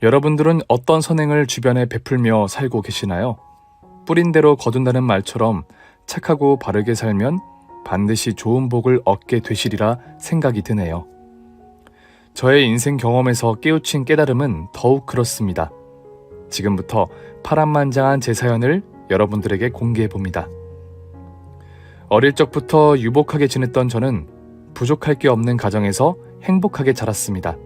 여러분들은 어떤 선행을 주변에 베풀며 살고 계시나요? 뿌린 대로 거둔다는 말처럼 착하고 바르게 살면 반드시 좋은 복을 얻게 되시리라 생각이 드네요. 저의 인생 경험에서 깨우친 깨달음은 더욱 그렇습니다. 지금부터 파란만장한 제 사연을 여러분들에게 공개해봅니다. 어릴 적부터 유복하게 지냈던 저는 부족할 게 없는 가정에서 행복하게 자랐습니다.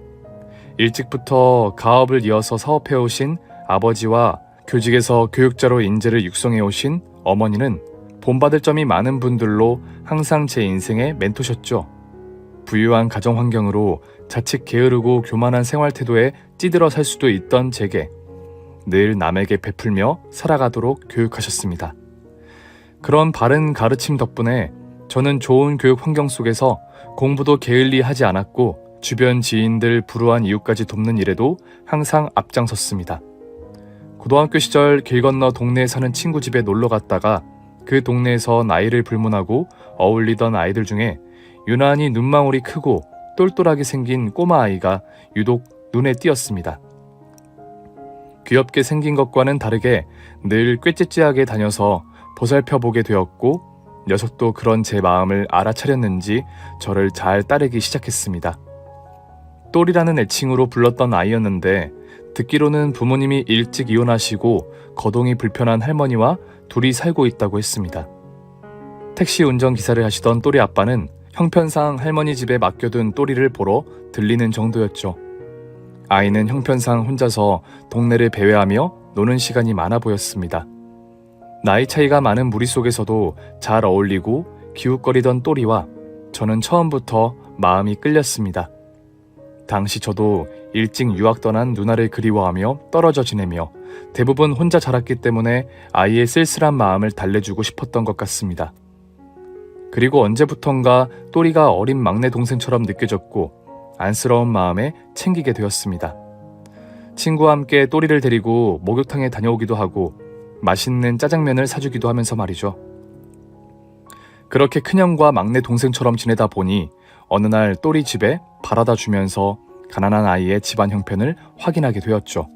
일찍부터 가업을 이어서 사업해오신 아버지와 교직에서 교육자로 인재를 육성해오신 어머니는 본받을 점이 많은 분들로 항상 제 인생의 멘토셨죠. 부유한 가정 환경으로 자칫 게으르고 교만한 생활 태도에 찌들어 살 수도 있던 제게 늘 남에게 베풀며 살아가도록 교육하셨습니다. 그런 바른 가르침 덕분에 저는 좋은 교육 환경 속에서 공부도 게을리 하지 않았고 주변 지인들 불우한 이웃까지 돕는 일에도 항상 앞장섰습니다. 고등학교 시절 길 건너 동네에 사는 친구 집에 놀러 갔다가 그 동네에서 나이를 불문하고 어울리던 아이들 중에 유난히 눈망울이 크고 똘똘하게 생긴 꼬마 아이가 유독 눈에 띄었습니다. 귀엽게 생긴 것과는 다르게 늘 꾀찌찌하게 다녀서 보살펴보게 되었고 녀석도 그런 제 마음을 알아차렸는지 저를 잘 따르기 시작했습니다. 똘이라는 애칭으로 불렀던 아이였는데 듣기로는 부모님이 일찍 이혼하시고 거동이 불편한 할머니와 둘이 살고 있다고 했습니다. 택시 운전기사를 하시던 똘이 아빠는 형편상 할머니 집에 맡겨둔 똘이를 보러 들리는 정도였죠. 아이는 형편상 혼자서 동네를 배회하며 노는 시간이 많아 보였습니다. 나이 차이가 많은 무리 속에서도 잘 어울리고 기웃거리던 똘이와 저는 처음부터 마음이 끌렸습니다. 당시 저도 일찍 유학 떠난 누나를 그리워하며 떨어져 지내며 대부분 혼자 자랐기 때문에 아이의 쓸쓸한 마음을 달래주고 싶었던 것 같습니다. 그리고 언제부턴가 똘이가 어린 막내 동생처럼 느껴졌고 안쓰러운 마음에 챙기게 되었습니다. 친구와 함께 똘이를 데리고 목욕탕에 다녀오기도 하고 맛있는 짜장면을 사주기도 하면서 말이죠. 그렇게 큰형과 막내 동생처럼 지내다 보니 어느 날 똘이 집에 바라다 주면서 가난한 아이의 집안 형편을 확인하게 되었죠.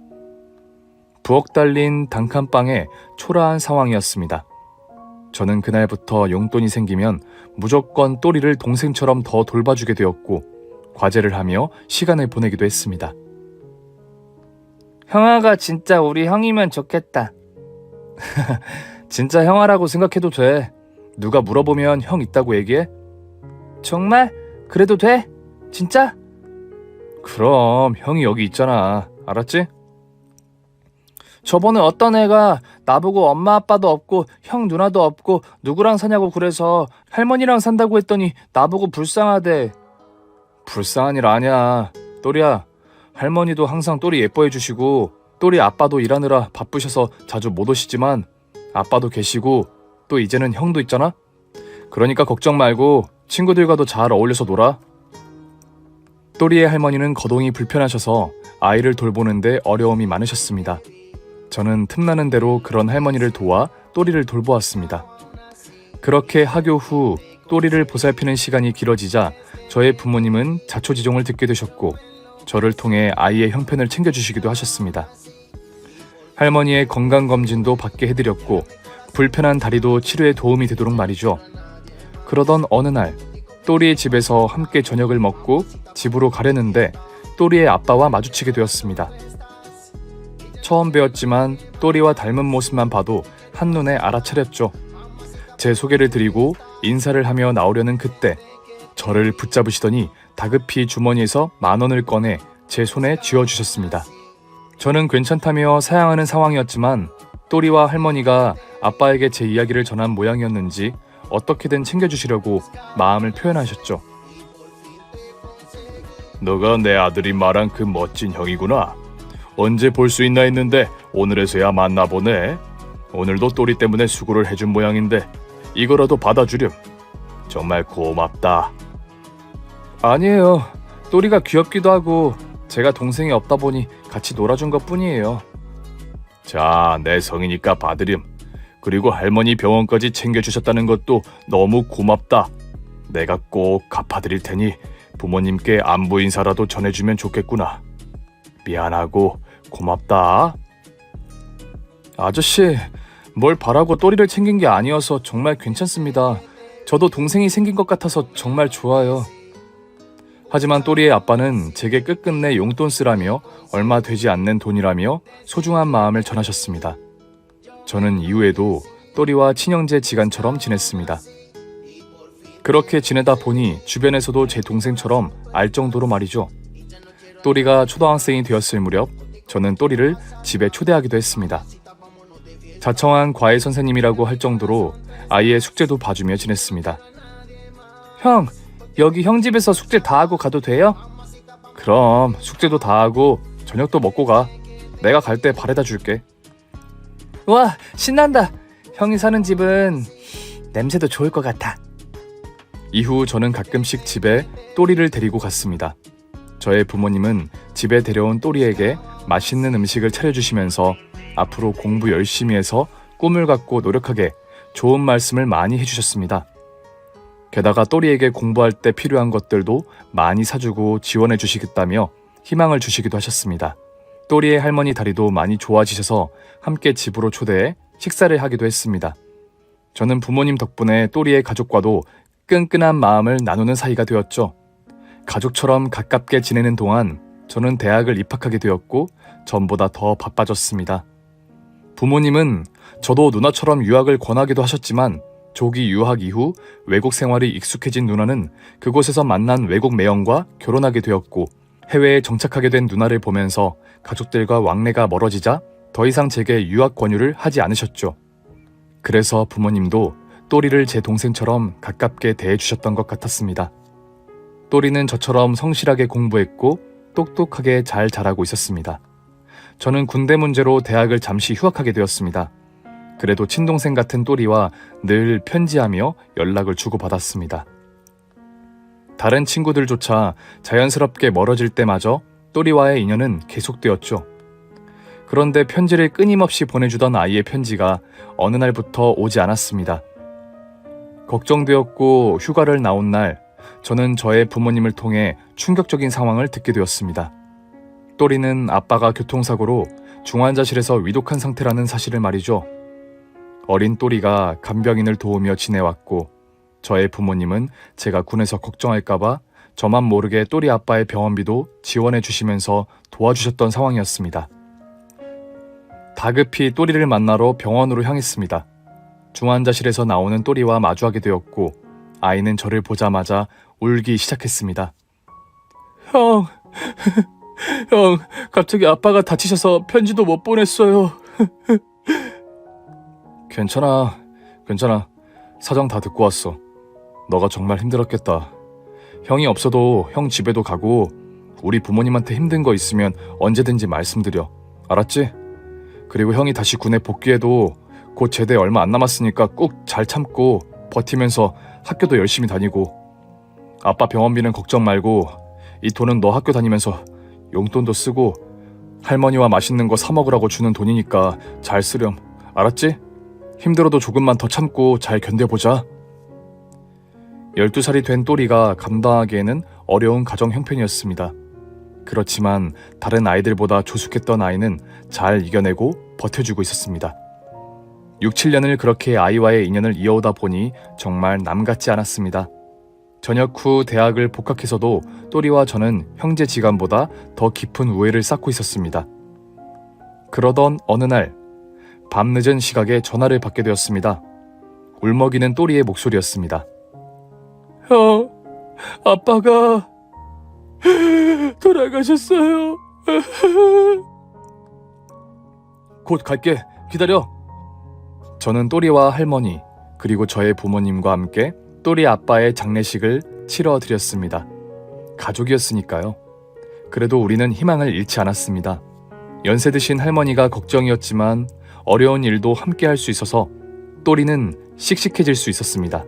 부엌 달린 단칸방에 초라한 상황이었습니다. 저는 그날부터 용돈이 생기면 무조건 똘이를 동생처럼 더 돌봐주게 되었고 과제를 하며 시간을 보내기도 했습니다. 형아가 진짜 우리 형이면 좋겠다. 진짜 형아라고 생각해도 돼. 누가 물어보면 형 있다고 얘기해. 정말? 그래도 돼? 진짜? 그럼 형이 여기 있잖아. 알았지? 저번에 어떤 애가 나보고 엄마 아빠도 없고 형 누나도 없고 누구랑 사냐고 그래서 할머니랑 산다고 했더니 나보고 불쌍하대. 불쌍한 일 아니야. 똘이야, 할머니도 항상 똘이 예뻐해 주시고 똘이 아빠도 일하느라 바쁘셔서 자주 못 오시지만 아빠도 계시고 또 이제는 형도 있잖아. 그러니까 걱정 말고 친구들과도 잘 어울려서 놀아. 똘이의 할머니는 거동이 불편하셔서 아이를 돌보는데 어려움이 많으셨습니다. 저는 틈나는 대로 그런 할머니를 도와 똘이를 돌보았습니다. 그렇게 하교 후 똘이를 보살피는 시간이 길어지자 저의 부모님은 자초지종을 듣게 되셨고 저를 통해 아이의 형편을 챙겨주시기도 하셨습니다. 할머니의 건강검진도 받게 해드렸고 불편한 다리도 치료에 도움이 되도록 말이죠. 그러던 어느 날 똘이의 집에서 함께 저녁을 먹고 집으로 가려는데 똘이의 아빠와 마주치게 되었습니다. 처음 뵈었지만 똘이와 닮은 모습만 봐도 한눈에 알아차렸죠. 제 소개를 드리고 인사를 하며 나오려는 그때 저를 붙잡으시더니 다급히 주머니에서 10,000원을 꺼내 제 손에 쥐어주셨습니다. 저는 괜찮다며 사양하는 상황이었지만 똘이와 할머니가 아빠에게 제 이야기를 전한 모양이었는지 어떻게든 챙겨주시려고 마음을 표현하셨죠. 너가 내 아들이 말한 그 멋진 형이구나. 언제 볼 수 있나 했는데 오늘에서야 만나보네. 오늘도 똘이 때문에 수고를 해준 모양인데 이거라도 받아주렴. 정말 고맙다. 아니에요. 똘이가 귀엽기도 하고 제가 동생이 없다 보니 같이 놀아준 것뿐이에요. 자, 내 성이니까 받으렴. 그리고 할머니 병원까지 챙겨주셨다는 것도 너무 고맙다. 내가 꼭 갚아드릴 테니 부모님께 안부 인사라도 전해주면 좋겠구나. 미안하고 고맙다. 아저씨, 뭘 바라고 또리를 챙긴 게 아니어서 정말 괜찮습니다. 저도 동생이 생긴 것 같아서 정말 좋아요. 하지만 또리의 아빠는 제게 끝끝내 용돈 쓰라며 얼마 되지 않는 돈이라며 소중한 마음을 전하셨습니다. 저는 이후에도 또리와 친형제 지간처럼 지냈습니다. 그렇게 지내다 보니 주변에서도 제 동생처럼 알 정도로 말이죠. 또리가 초등학생이 되었을 무렵 저는 또리를 집에 초대하기도 했습니다. 자청한 과외 선생님이라고 할 정도로 아이의 숙제도 봐주며 지냈습니다. 형, 여기 형 집에서 숙제 다 하고 가도 돼요? 그럼 숙제도 다 하고 저녁도 먹고 가. 내가 갈 때 바래다 줄게. 와, 신난다. 형이 사는 집은 냄새도 좋을 것 같아. 이후 저는 가끔씩 집에 또리를 데리고 갔습니다. 저의 부모님은 집에 데려온 또리에게 맛있는 음식을 차려주시면서 앞으로 공부 열심히 해서 꿈을 갖고 노력하게 좋은 말씀을 많이 해주셨습니다. 게다가 또리에게 공부할 때 필요한 것들도 많이 사주고 지원해 주시겠다며 희망을 주시기도 하셨습니다. 또리의 할머니 다리도 많이 좋아지셔서 함께 집으로 초대해 식사를 하기도 했습니다. 저는 부모님 덕분에 또리의 가족과도 끈끈한 마음을 나누는 사이가 되었죠. 가족처럼 가깝게 지내는 동안 저는 대학을 입학하게 되었고 전보다 더 바빠졌습니다. 부모님은 저도 누나처럼 유학을 권하기도 하셨지만 조기 유학 이후 외국 생활이 익숙해진 누나는 그곳에서 만난 외국 매형과 결혼하게 되었고 해외에 정착하게 된 누나를 보면서 가족들과 왕래가 멀어지자 더 이상 제게 유학 권유를 하지 않으셨죠. 그래서 부모님도 또리를 제 동생처럼 가깝게 대해주셨던 것 같았습니다. 또리는 저처럼 성실하게 공부했고 똑똑하게 잘 자라고 있었습니다. 저는 군대 문제로 대학을 잠시 휴학하게 되었습니다. 그래도 친동생 같은 또리와 늘 편지하며 연락을 주고받았습니다. 다른 친구들조차 자연스럽게 멀어질 때마저 또리와의 인연은 계속되었죠. 그런데 편지를 끊임없이 보내주던 아이의 편지가 어느 날부터 오지 않았습니다. 걱정되었고 휴가를 나온 날 저는 저의 부모님을 통해 충격적인 상황을 듣게 되었습니다. 또리는 아빠가 교통사고로 중환자실에서 위독한 상태라는 사실을 말이죠. 어린 또리가 간병인을 도우며 지내왔고 저의 부모님은 제가 군에서 걱정할까봐 저만 모르게 또리 아빠의 병원비도 지원해 주시면서 도와주셨던 상황이었습니다. 다급히 또리를 만나러 병원으로 향했습니다. 중환자실에서 나오는 또리와 마주하게 되었고 아이는 저를 보자마자 울기 시작했습니다. 형, 형, 갑자기 아빠가 다치셔서 편지도 못 보냈어요. 괜찮아. 사정 다 듣고 왔어. 너가 정말 힘들었겠다. 형이 없어도 형 집에도 가고 우리 부모님한테 힘든 거 있으면 언제든지 말씀드려. 알았지? 그리고 형이 다시 군에 복귀해도 곧 제대 얼마 안 남았으니까 꼭 잘 참고 버티면서 학교도 열심히 다니고 아빠 병원비는 걱정 말고 이 돈은 너 학교 다니면서 용돈도 쓰고 할머니와 맛있는 거 사 먹으라고 주는 돈이니까 잘 쓰렴. 알았지? 힘들어도 조금만 더 참고 잘 견뎌보자. 12살이 된 또리가 감당하기에는 어려운 가정 형편이었습니다. 그렇지만 다른 아이들보다 조숙했던 아이는 잘 이겨내고 버텨주고 있었습니다. 6, 7년을 그렇게 아이와의 인연을 이어오다 보니 정말 남 같지 않았습니다. 전역 후 대학을 복학해서도 또리와 저는 형제지간보다 더 깊은 우애를 쌓고 있었습니다. 그러던 어느 날 밤늦은 시각에 전화를 받게 되었습니다. 울먹이는 또리의 목소리였습니다. 형, 아빠가 돌아가셨어요. 곧 갈게. 기다려. 저는 또리와 할머니 그리고 저의 부모님과 함께 또리 아빠의 장례식을 치러드렸습니다. 가족이었으니까요. 그래도 우리는 희망을 잃지 않았습니다. 연세 드신 할머니가 걱정이었지만 어려운 일도 함께 할 수 있어서 또리는 씩씩해질 수 있었습니다.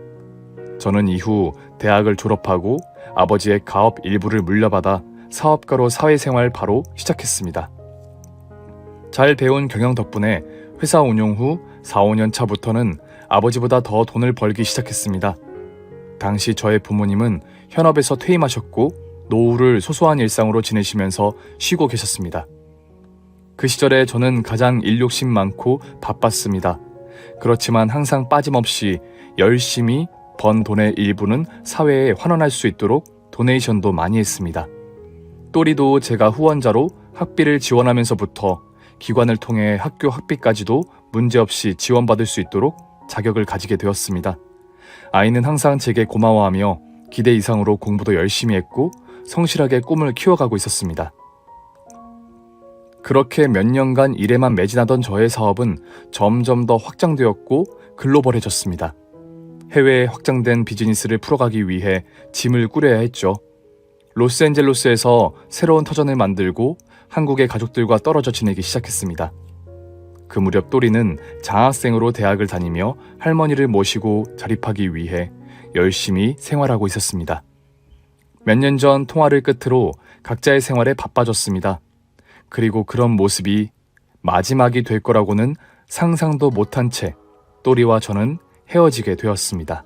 저는 이후 대학을 졸업하고 아버지의 가업 일부를 물려받아 사업가로 사회생활 바로 시작했습니다. 잘 배운 경영 덕분에 회사 운영 후 4, 5년 차부터는 아버지보다 더 돈을 벌기 시작했습니다. 당시 저의 부모님은 현업에서 퇴임하셨고 노후를 소소한 일상으로 지내시면서 쉬고 계셨습니다. 그 시절에 저는 가장 일욕심 많고 바빴습니다. 그렇지만 항상 빠짐없이 열심히 번 돈의 일부는 사회에 환원할 수 있도록 도네이션도 많이 했습니다. 또리도 제가 후원자로 학비를 지원하면서부터 기관을 통해 학교 학비까지도 문제없이 지원받을 수 있도록 자격을 가지게 되었습니다. 아이는 항상 제게 고마워하며 기대 이상으로 공부도 열심히 했고 성실하게 꿈을 키워가고 있었습니다. 그렇게 몇 년간 일에만 매진하던 저의 사업은 점점 더 확장되었고 글로벌해졌습니다. 해외에 확장된 비즈니스를 풀어가기 위해 짐을 꾸려야 했죠. 로스앤젤레스에서 새로운 터전을 만들고 한국의 가족들과 떨어져 지내기 시작했습니다. 그 무렵 또리는 장학생으로 대학을 다니며 할머니를 모시고 자립하기 위해 열심히 생활하고 있었습니다. 몇 년 전 통화를 끝으로 각자의 생활에 바빠졌습니다. 그리고 그런 모습이 마지막이 될 거라고는 상상도 못한 채 또리와 저는 헤어지게 되었습니다.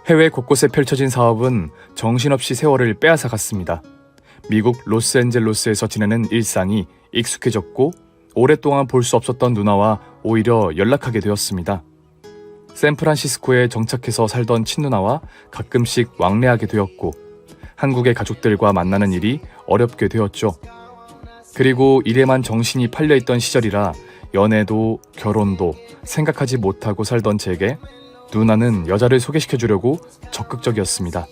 해외 곳곳에 펼쳐진 사업은 정신없이 세월을 빼앗아갔습니다. 미국 로스앤젤레스에서 지내는 일상이 익숙해졌고 오랫동안 볼 수 없었던 누나와 오히려 연락하게 되었습니다. 샌프란시스코에 정착해서 살던 친누나와 가끔씩 왕래하게 되었고 한국의 가족들과 만나는 일이 어렵게 되었죠. 그리고 일에만 정신이 팔려있던 시절이라 연애도 결혼도 생각하지 못하고 살던 제게 누나는 여자를 소개시켜주려고 적극적이었습니다.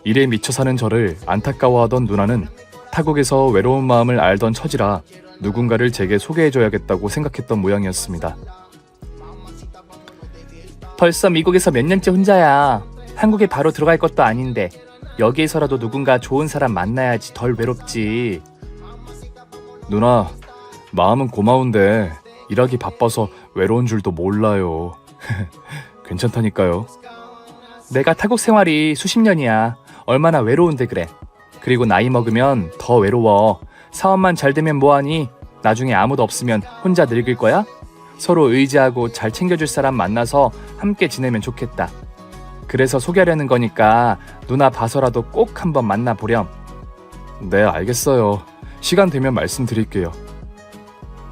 일에 미쳐 사는 저를 안타까워하던 누나는 타국에서 외로운 마음을 알던 처지라 누군가를 제게 소개해줘야겠다고 생각했던 모양이었습니다. 벌써 미국에서 몇 년째 혼자야. 한국에 바로 들어갈 것도 아닌데 여기에서라도 누군가 좋은 사람 만나야지 덜 외롭지. 누나, 마음은 고마운데 일하기 바빠서 외로운 줄도 몰라요. 괜찮다니까요. 내가 타국 생활이 수십 년이야. 얼마나 외로운데 그래. 그리고 나이 먹으면 더 외로워. 사업만 잘 되면 뭐하니? 나중에 아무도 없으면 혼자 늙을 거야? 서로 의지하고 잘 챙겨줄 사람 만나서 함께 지내면 좋겠다. 그래서 소개하려는 거니까 누나 봐서라도 꼭 한번 만나보렴. 네, 알겠어요. 시간 되면 말씀드릴게요.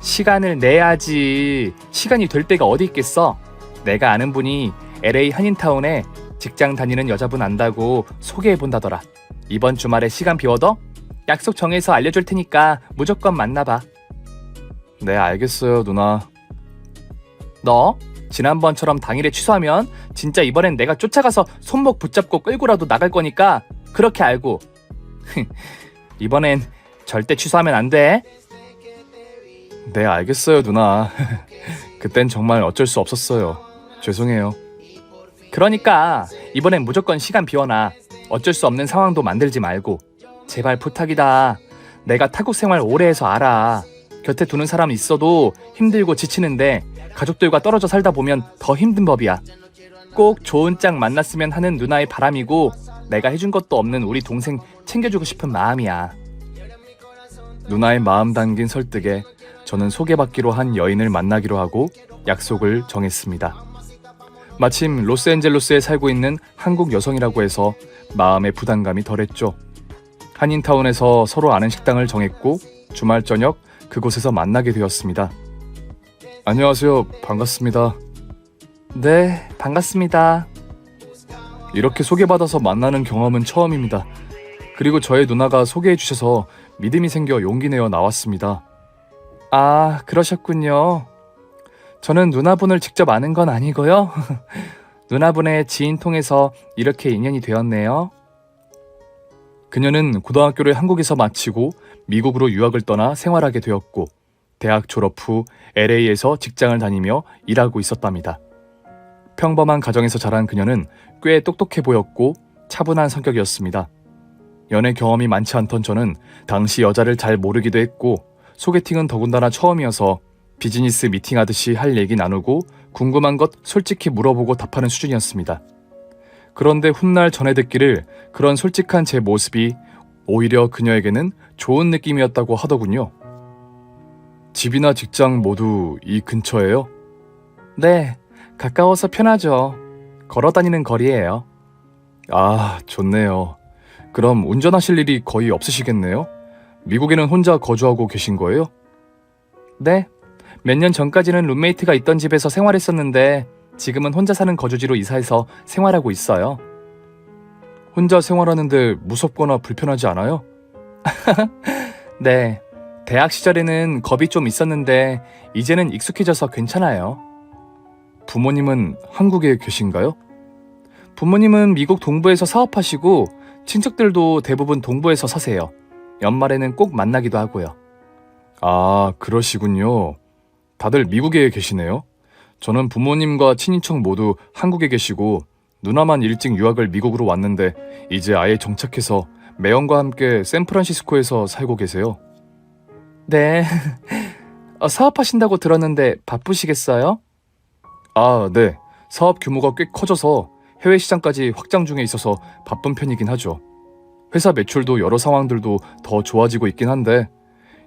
시간을 내야지. 시간이 될 때가 어디 있겠어. 내가 아는 분이 LA 한인타운에 직장 다니는 여자분 안다고 소개해본다더라. 이번 주말에 시간 비워둬? 약속 정해서 알려줄 테니까 무조건 만나봐. 네, 알겠어요, 누나. 너 지난번처럼 당일에 취소하면 진짜 이번엔 내가 쫓아가서 손목 붙잡고 끌고라도 나갈 거니까 그렇게 알고. 이번엔 절대 취소하면 안 돼. 네, 알겠어요, 누나. 그땐 정말 어쩔 수 없었어요. 죄송해요. 그러니까 이번엔 무조건 시간 비워놔. 어쩔 수 없는 상황도 만들지 말고. 제발 부탁이다. 내가 타국 생활 오래 해서 알아. 곁에 두는 사람 있어도 힘들고 지치는데 가족들과 떨어져 살다 보면 더 힘든 법이야. 꼭 좋은 짝 만났으면 하는 누나의 바람이고 내가 해준 것도 없는 우리 동생 챙겨주고 싶은 마음이야. 누나의 마음 담긴 설득에 저는 소개받기로 한 여인을 만나기로 하고 약속을 정했습니다. 마침 로스앤젤레스에 살고 있는 한국 여성이라고 해서 마음의 부담감이 덜했죠. 한인타운에서 서로 아는 식당을 정했고 주말 저녁 그곳에서 만나게 되었습니다. 안녕하세요. 반갑습니다. 네, 반갑습니다. 이렇게 소개받아서 만나는 경험은 처음입니다. 그리고 저의 누나가 소개해 주셔서 믿음이 생겨 용기 내어 나왔습니다. 아, 그러셨군요. 저는 누나분을 직접 아는 건 아니고요. 누나분의 지인 통해서 이렇게 인연이 되었네요. 그녀는 고등학교를 한국에서 마치고 미국으로 유학을 떠나 생활하게 되었고 대학 졸업 후 LA에서 직장을 다니며 일하고 있었답니다. 평범한 가정에서 자란 그녀는 꽤 똑똑해 보였고 차분한 성격이었습니다. 연애 경험이 많지 않던 저는 당시 여자를 잘 모르기도 했고 소개팅은 더군다나 처음이어서 비즈니스 미팅하듯이 할 얘기 나누고 궁금한 것 솔직히 물어보고 답하는 수준이었습니다. 그런데 훗날 전해 듣기를 그런 솔직한 제 모습이 오히려 그녀에게는 좋은 느낌이었다고 하더군요. 집이나 직장 모두 이 근처예요? 네, 가까워서 편하죠. 걸어 다니는 거리예요. 아, 좋네요. 그럼 운전하실 일이 거의 없으시겠네요? 미국에는 혼자 거주하고 계신 거예요? 네. 몇 년 전까지는 룸메이트가 있던 집에서 생활했었는데 지금은 혼자 사는 거주지로 이사해서 생활하고 있어요. 혼자 생활하는데 무섭거나 불편하지 않아요? 네. 대학 시절에는 겁이 좀 있었는데 이제는 익숙해져서 괜찮아요. 부모님은 한국에 계신가요? 부모님은 미국 동부에서 사업하시고 친척들도 대부분 동부에서 사세요. 연말에는 꼭 만나기도 하고요. 아, 그러시군요. 다들 미국에 계시네요. 저는 부모님과 친인척 모두 한국에 계시고 누나만 일찍 유학을 미국으로 왔는데 이제 아예 정착해서 매형과 함께 샌프란시스코에서 살고 계세요. 네. 사업하신다고 들었는데 바쁘시겠어요? 아, 네. 사업 규모가 꽤 커져서 해외 시장까지 확장 중에 있어서 바쁜 편이긴 하죠. 회사 매출도 여러 상황들도 더 좋아지고 있긴 한데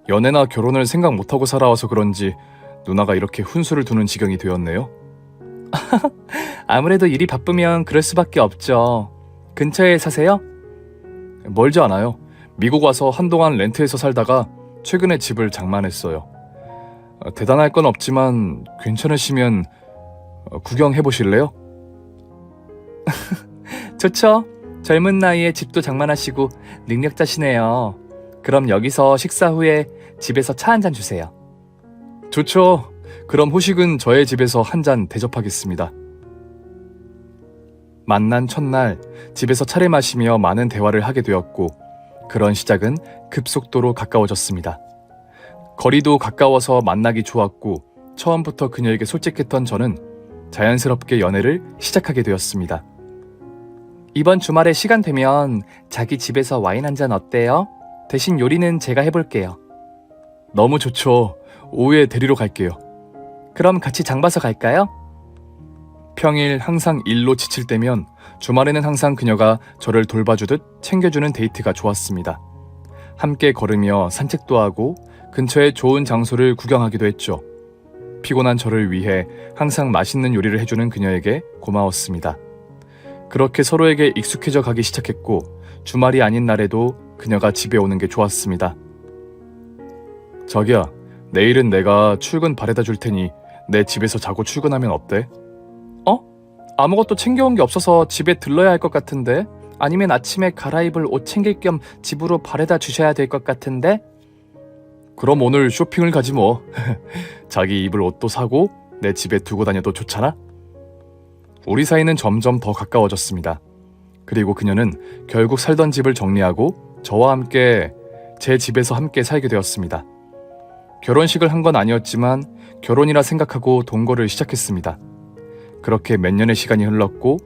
연애나 결혼을 생각 못하고 살아와서 그런지 누나가 이렇게 훈수를 두는 지경이 되었네요. 아무래도 일이 바쁘면 그럴 수밖에 없죠. 근처에 사세요? 멀지 않아요. 미국 와서 한동안 렌트해서 살다가 최근에 집을 장만했어요. 대단할 건 없지만 괜찮으시면 구경해 보실래요? 좋죠. 젊은 나이에 집도 장만하시고 능력자시네요. 그럼 여기서 식사 후에 집에서 차 한 잔 주세요. 좋죠. 그럼 후식은 저의 집에서 한 잔 대접하겠습니다. 만난 첫날 집에서 차를 마시며 많은 대화를 하게 되었고 그런 시작은 급속도로 가까워졌습니다. 거리도 가까워서 만나기 좋았고 처음부터 그녀에게 솔직했던 저는 자연스럽게 연애를 시작하게 되었습니다. 이번 주말에 시간 되면 자기 집에서 와인 한 잔 어때요? 대신 요리는 제가 해볼게요. 너무 좋죠. 오후에 데리러 갈게요. 그럼 같이 장 봐서 갈까요? 평일 항상 일로 지칠 때면 주말에는 항상 그녀가 저를 돌봐주듯 챙겨주는 데이트가 좋았습니다. 함께 걸으며 산책도 하고 근처에 좋은 장소를 구경하기도 했죠. 피곤한 저를 위해 항상 맛있는 요리를 해주는 그녀에게 고마웠습니다. 그렇게 서로에게 익숙해져 가기 시작했고 주말이 아닌 날에도 그녀가 집에 오는 게 좋았습니다. 자기야, 내일은 내가 출근 바래다 줄 테니 내 집에서 자고 출근하면 어때? 아무것도 챙겨온 게 없어서 집에 들러야 할 것 같은데? 아니면 아침에 갈아입을 옷 챙길 겸 집으로 바래다 주셔야 될 것 같은데? 그럼 오늘 쇼핑을 가지 뭐. 자기 입을 옷도 사고 내 집에 두고 다녀도 좋잖아? 우리 사이는 점점 더 가까워졌습니다. 그리고 그녀는 결국 살던 집을 정리하고 저와 함께 제 집에서 함께 살게 되었습니다. 결혼식을 한 건 아니었지만 결혼이라 생각하고 동거를 시작했습니다. 그렇게 몇 년의 시간이 흘렀고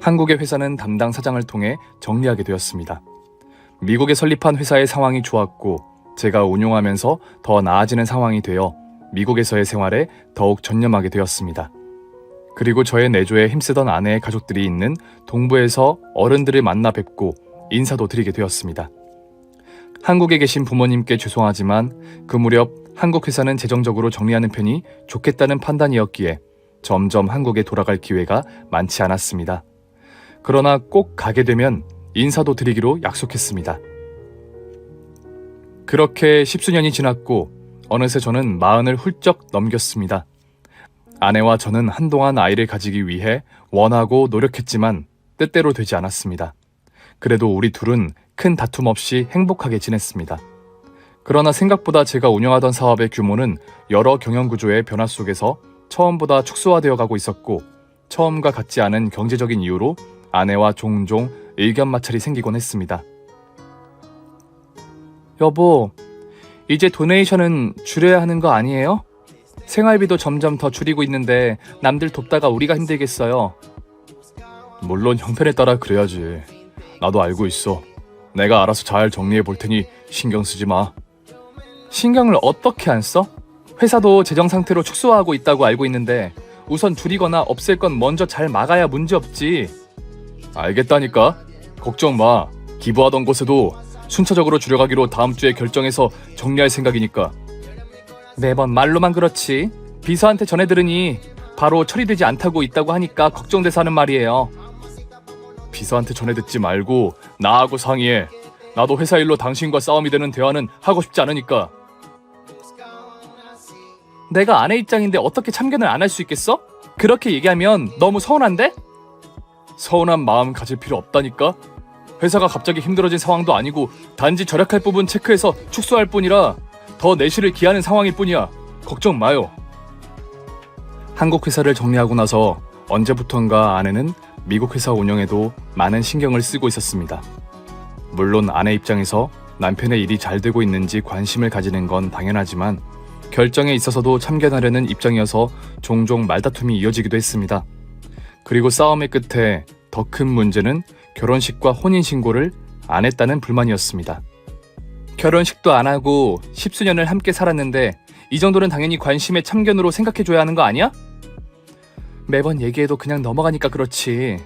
한국의 회사는 담당 사장을 통해 정리하게 되었습니다. 미국에 설립한 회사의 상황이 좋았고 제가 운용하면서 더 나아지는 상황이 되어 미국에서의 생활에 더욱 전념하게 되었습니다. 그리고 저의 내조에 힘쓰던 아내의 가족들이 있는 동부에서 어른들을 만나 뵙고 인사도 드리게 되었습니다. 한국에 계신 부모님께 죄송하지만 그 무렵 한국 회사는 재정적으로 정리하는 편이 좋겠다는 판단이었기에 점점 한국에 돌아갈 기회가 많지 않았습니다. 그러나 꼭 가게 되면 인사도 드리기로 약속했습니다. 그렇게 10수년이 지났고 어느새 저는 40을 훌쩍 넘겼습니다. 아내와 저는 한동안 아이를 가지기 위해 원하고 노력했지만 뜻대로 되지 않았습니다. 그래도 우리 둘은 큰 다툼 없이 행복하게 지냈습니다. 그러나 생각보다 제가 운영하던 사업의 규모는 여러 경영구조의 변화 속에서 처음보다 축소화되어 가고 있었고 처음과 같지 않은 경제적인 이유로 아내와 종종 의견 마찰이 생기곤 했습니다. 여보, 이제 도네이션은 줄여야 하는 거 아니에요? 생활비도 점점 더 줄이고 있는데 남들 돕다가 우리가 힘들겠어요. 물론 형편에 따라 그래야지. 나도 알고 있어. 내가 알아서 잘 정리해 볼 테니 신경 쓰지 마. 신경을 어떻게 안 써? 회사도 재정 상태로 축소하고 있다고 알고 있는데 우선 줄이거나 없앨 건 먼저 잘 막아야 문제없지. 알겠다니까. 걱정 마. 기부하던 곳에도 순차적으로 줄여가기로 다음 주에 결정해서 정리할 생각이니까. 매번 말로만 그렇지. 비서한테 전해 들으니 바로 처리되지 않다고 있다고 하니까 걱정돼서 하는 말이에요. 비서한테 전해 듣지 말고 나하고 상의해. 나도 회사 일로 당신과 싸움이 되는 대화는 하고 싶지 않으니까. 내가 아내 입장인데 어떻게 참견을 안 할 수 있겠어? 그렇게 얘기하면 너무 서운한데? 서운한 마음 가질 필요 없다니까? 회사가 갑자기 힘들어진 상황도 아니고 단지 절약할 부분 체크해서 축소할 뿐이라 더 내실을 기하는 상황일 뿐이야. 걱정 마요. 한국 회사를 정리하고 나서 언제부턴가 아내는 미국 회사 운영에도 많은 신경을 쓰고 있었습니다. 물론 아내 입장에서 남편의 일이 잘 되고 있는지 관심을 가지는 건 당연하지만 결정에 있어서도 참견하려는 입장이어서 종종 말다툼이 이어지기도 했습니다. 그리고 싸움의 끝에 더 큰 문제는 결혼식과 혼인신고를 안 했다는 불만이었습니다. 결혼식도 안 하고 10수년을 함께 살았는데 이 정도는 당연히 관심의 참견으로 생각해줘야 하는 거 아니야? 매번 얘기해도 그냥 넘어가니까 그렇지.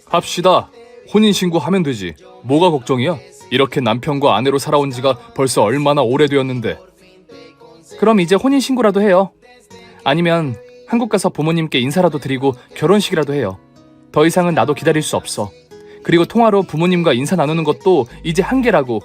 합시다. 혼인신고 하면 되지. 뭐가 걱정이야? 이렇게 남편과 아내로 살아온 지가 벌써 얼마나 오래되었는데. 그럼 이제 혼인신고라도 해요. 아니면 한국 가서 부모님께 인사라도 드리고 결혼식이라도 해요. 더 이상은 나도 기다릴 수 없어. 그리고 통화로 부모님과 인사 나누는 것도 이제 한계라고.